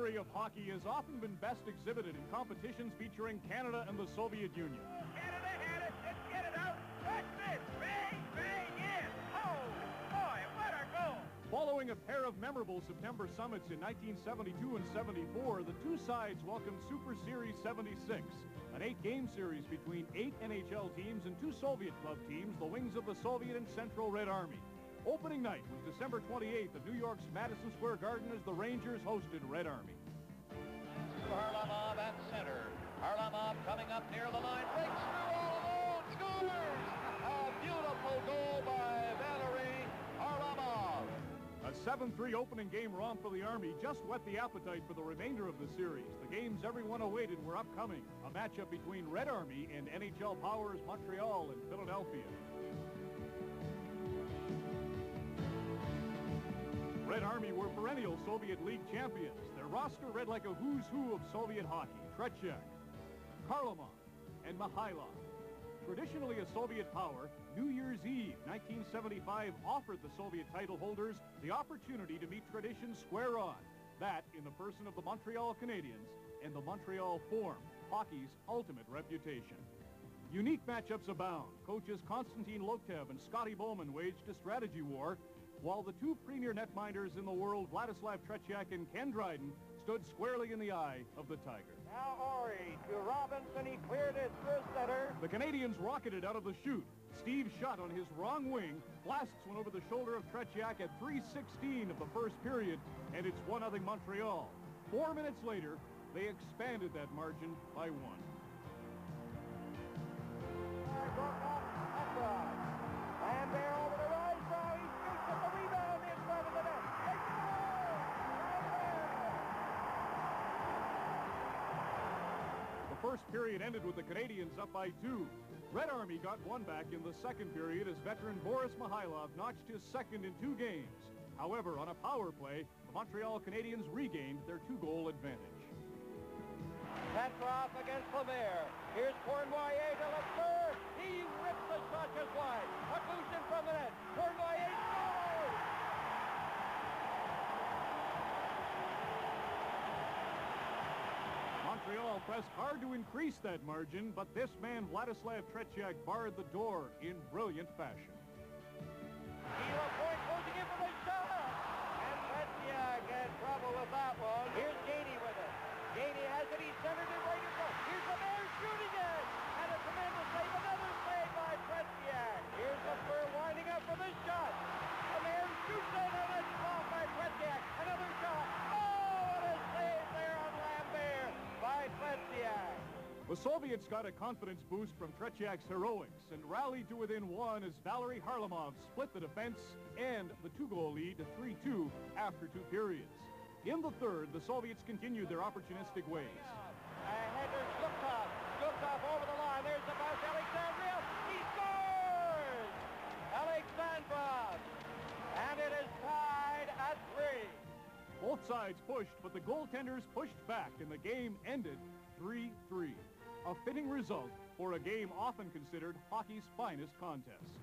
history of hockey has often been best exhibited in competitions featuring Canada and the Soviet Union. Canada had it. Let's get it out. Watch this. Bang, bang, in. Oh, boy, what a goal. Following a pair of memorable September summits in 1972 and 74, the two sides welcomed Super Series 76, an 8-game series between 8 NHL teams and 2 Soviet club teams, the wings of the Soviet and Central Red Army. Opening night was December 28th at New York's Madison Square Garden as the Rangers hosted Red Army. Harlamov at center. Harlamov coming up near the line, breaks through all alone, scores! A beautiful goal by Valery Harlamov. A 7-3 opening game romp for the Army just whet the appetite for the remainder of the series. The games everyone awaited were upcoming, a matchup between Red Army and NHL powers Montreal and Philadelphia. Red Army were perennial Soviet League champions. Their roster read like a who's who of Soviet hockey. Tretiak, Kharlamov, and Mikhailov. Traditionally a Soviet power, New Year's Eve 1975 offered the Soviet title holders the opportunity to meet tradition square on. That in the person of the Montreal Canadiens and the Montreal Form, hockey's ultimate reputation. Unique matchups abound. Coaches Konstantin Loktev and Scotty Bowman waged a strategy war, while the two premier netminders in the world, Vladislav Tretiak and Ken Dryden, stood squarely in the eye of the Tiger. Now Ori to Robinson. He cleared it through center. The Canadians rocketed out of the chute. Steve Shutt on his wrong wing blasts one over the shoulder of Tretiak at 3:16 of the first period, and it's 1-0 Montreal. 4 minutes later, they expanded that margin by 1. Lambert over the right side. He shoots at the rebound in front of the net. Takes it away. The first period ended with the Canadians up by 2. Red Army got one back in the second period as veteran Boris Mikhailov notched his second in 2 games. However, on a power play, the Montreal Canadiens regained their 2-goal advantage. Petrov against Lemaire. Here's Cournoyer to Lefleur. He rips the shot just wide. Puck loose in from the net. Cournoyer scores! Montreal pressed hard to increase that margin, but this man, Vladislav Tretiak, barred the door in brilliant fashion. Hero Point closing in for the shot. And Tretiak had trouble with that one. Here's Gainey with it. Gainey has it. He's centered it right in front. Here's Lemaire shooting it. And a tremendous save. Another save by Tretiak. Here's Lefleur winding up for the shot. Lemaire shoots it, and it's blocked by Tretiak. Another shot. Oh, what a save there on Lambert by Tretiak. The Soviets got a confidence boost from Tretiak's heroics and rallied to within 1 as Valery Harlamov split the defense and the 2-goal lead to 3-2 after 2 periods. In the third, the Soviets continued their opportunistic ways. Header Zhukov. Zhukov over the line. There's the pass. Alexandrov. He scores! Alexandrov. And it is tied at 3. Both sides pushed, but the goaltenders pushed back, and the game ended 3-3. A fitting result for a game often considered hockey's finest contest.